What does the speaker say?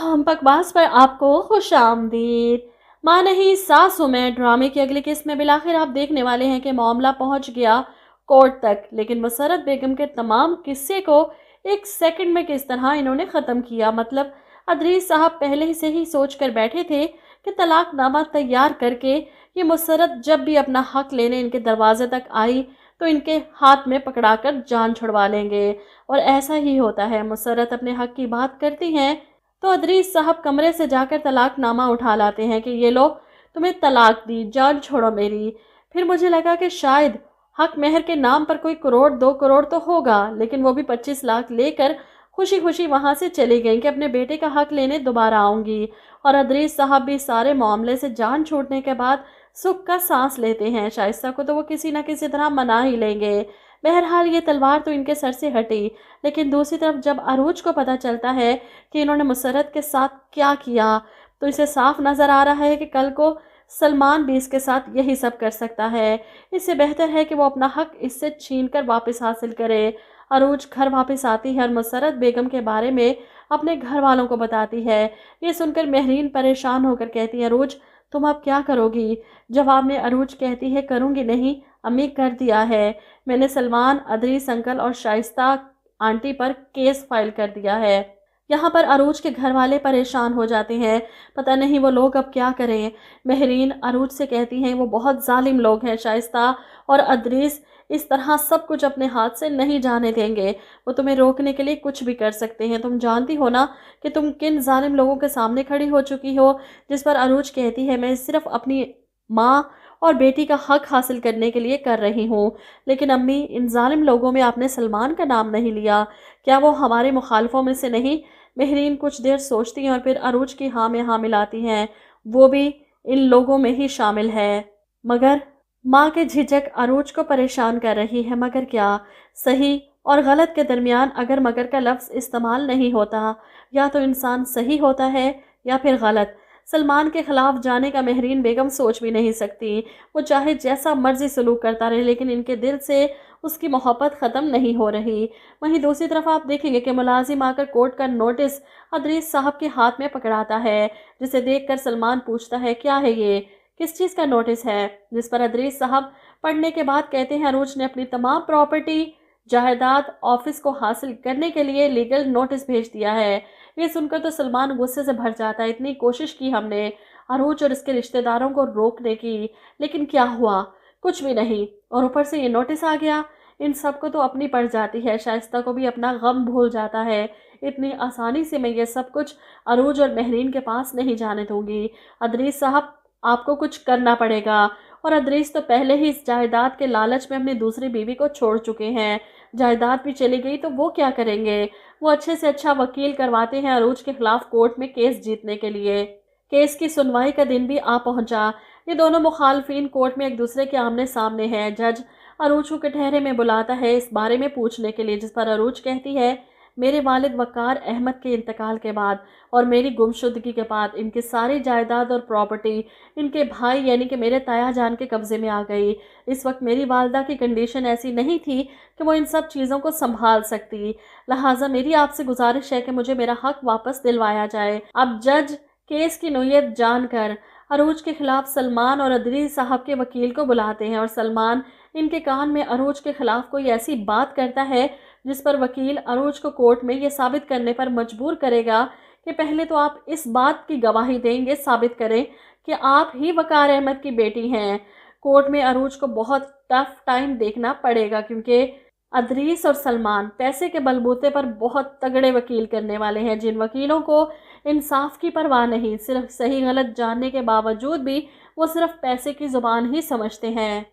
हम बकवास पर आपको खुश आमदीद। माँ नहीं सासू में ड्रामे की अगली किस्त में बिलाखिर आप देखने वाले हैं कि मामला पहुंच गया कोर्ट तक, लेकिन मुसर्रत बेगम के तमाम किस्से को एक सेकंड में किस तरह इन्होंने ख़त्म किया। मतलब अदरीस साहब पहले से ही सोच कर बैठे थे कि तलाकनामा तैयार करके ये मुसर्रत जब भी अपना हक लेने इनके दरवाजे तक आई तो इनके हाथ में पकड़ाकर जान छुड़वा लेंगे। और ऐसा ही होता है, मुसर्रत अपने हक की बात करती हैं तो अदरीस साहब कमरे से जाकर तलाकनामा उठा लाते हैं कि ये लो, तुम्हें तलाक दी, जान छोड़ो मेरी। फिर मुझे लगा कि शायद हक मेहर के नाम पर कोई करोड़ 2 करोड़ तो होगा, लेकिन वो भी 25 लाख लेकर खुशी खुशी वहां से चली गई कि अपने बेटे का हक लेने दोबारा आऊंगी। और अदरीस साहब भी सारे मामले से जान छूटने के बाद सुख का सांस लेते हैं। शाइस्ता को तो वो किसी न किसी तरह मना ही लेंगे। बहरहाल ये तलवार तो इनके सर से हटी, लेकिन दूसरी तरफ जब अरूज को पता चलता है कि इन्होंने मुसर्रत के साथ क्या किया तो इसे साफ नज़र आ रहा है कि कल को सलमान भी इसके साथ यही सब कर सकता है। इससे बेहतर है कि वो अपना हक इससे छीन कर वापस हासिल करे। अरूज घर वापस आती है और मुसर्रत बेगम के बारे में अपने घर वालों को बताती है। ये सुनकर महरीन परेशान होकर कहती है, अरूज तुम अब क्या करोगी? जवाब में अरूज कहती है, करूँगी नहीं अम्मी, कर दिया है मैंने। सलमान, अदरीस अंकल और शाइस्ता आंटी पर केस फाइल कर दिया है। यहाँ पर अरूज के घर वाले परेशान हो जाते हैं, पता नहीं वो लोग अब क्या करें। महरीन अरूज से कहती हैं वो बहुत जालिम लोग हैं शाइस्ता, और अदरीस इस तरह सब कुछ अपने हाथ से नहीं जाने देंगे। वो तुम्हें रोकने के लिए कुछ भी कर सकते हैं। तुम जानती हो ना कि तुम किन जालिम लोगों के सामने खड़ी हो चुकी हो। जिस पर अरूज कहती है, मैं सिर्फ अपनी माँ और बेटी का हक हासिल करने के लिए कर रही हूँ। लेकिन अम्मी, इन जालिम लोगों में आपने सलमान का नाम नहीं लिया, क्या वो हमारे मुखालफों में से नहीं? महरीन कुछ देर सोचती हैं और फिर अरूज की हाँ में हाँ मिलाती हैं, वो भी इन लोगों में ही शामिल है। मगर माँ के झिझक अरूज को परेशान कर रही है। मगर क्या? सही और गलत के दरमियान अगर मगर का लफ्ज़ इस्तेमाल नहीं होता, या तो इंसान सही होता है या फिर गलत। सलमान के खिलाफ जाने का महरीन बेगम सोच भी नहीं सकती। वो चाहे जैसा मर्जी सलूक करता रहे, लेकिन इनके दिल से उसकी मोहब्बत ख़त्म नहीं हो रही। वहीं दूसरी तरफ आप देखेंगे कि मुलाजिम आकर कोर्ट का नोटिस अदरीस साहब के हाथ में पकड़ाता है, जिसे देखकर सलमान पूछता है, क्या है ये, किस चीज़ का नोटिस है? जिस पर अदरीस साहब पढ़ने के बाद कहते हैं, अरूज ने अपनी तमाम प्रॉपर्टी, जायदाद, ऑफिस को हासिल करने के लिए लीगल नोटिस भेज दिया है। ये सुनकर तो सलमान गुस्से से भर जाता है। इतनी कोशिश की हमने अरूज और इसके रिश्तेदारों को रोकने की, लेकिन क्या हुआ? कुछ भी नहीं। और ऊपर से ये नोटिस आ गया। इन सबको तो अपनी पड़ जाती है। शाइस्ता को भी अपना गम भूल जाता है। इतनी आसानी से मैं ये सब कुछ अरूज और महरीन के पास नहीं जाने दूंगी। अदरीस साहब, आपको कुछ करना पड़ेगा। और अदरीस तो पहले ही इस जायदाद के लालच में अपनी दूसरी बीवी को छोड़ चुके हैं। जायदाद भी चली गई तो वो क्या करेंगे? वो अच्छे से अच्छा वकील करवाते हैं अरूज के खिलाफ कोर्ट में केस जीतने के लिए। केस की सुनवाई का दिन भी आ पहुंचा। ये दोनों मुखालफिन कोर्ट में एक दूसरे के आमने सामने हैं। जज अरूज को कटहरे में बुलाता है इस बारे में पूछने के लिए, जिस पर अरूज कहती है, मेरे वालिद वकार अहमद के इंतकाल के बाद और मेरी गुमशुदगी के बाद इनकी सारी जायदाद और प्रॉपर्टी इनके भाई यानी कि मेरे ताया जान के कब्ज़े में आ गई। इस वक्त मेरी वालदा की कंडीशन ऐसी नहीं थी कि वो इन सब चीज़ों को संभाल सकती। लिहाजा मेरी आपसे गुजारिश है कि मुझे मेरा हक वापस दिलवाया जाए। अब जज केस की नोयत जानकर अरूज के खिलाफ सलमान और अदरीस साहब के वकील को बुलाते हैं और सलमान इनके कान में अरूज के खिलाफ कोई ऐसी बात करता है जिस पर वकील अरूज को कोर्ट में ये साबित करने पर मजबूर करेगा कि पहले तो आप इस बात की गवाही देंगे, साबित करें कि आप ही वकार अहमद की बेटी हैं। कोर्ट में अरूज को बहुत टफ टाइम देखना पड़ेगा, क्योंकि अदरीस और सलमान पैसे के बलबूते पर बहुत तगड़े वकील करने वाले हैं, जिन वकीलों को इंसाफ की परवाह नहीं। सिर्फ सही गलत जानने के बावजूद भी वो सिर्फ पैसे की ज़ुबान ही समझते हैं।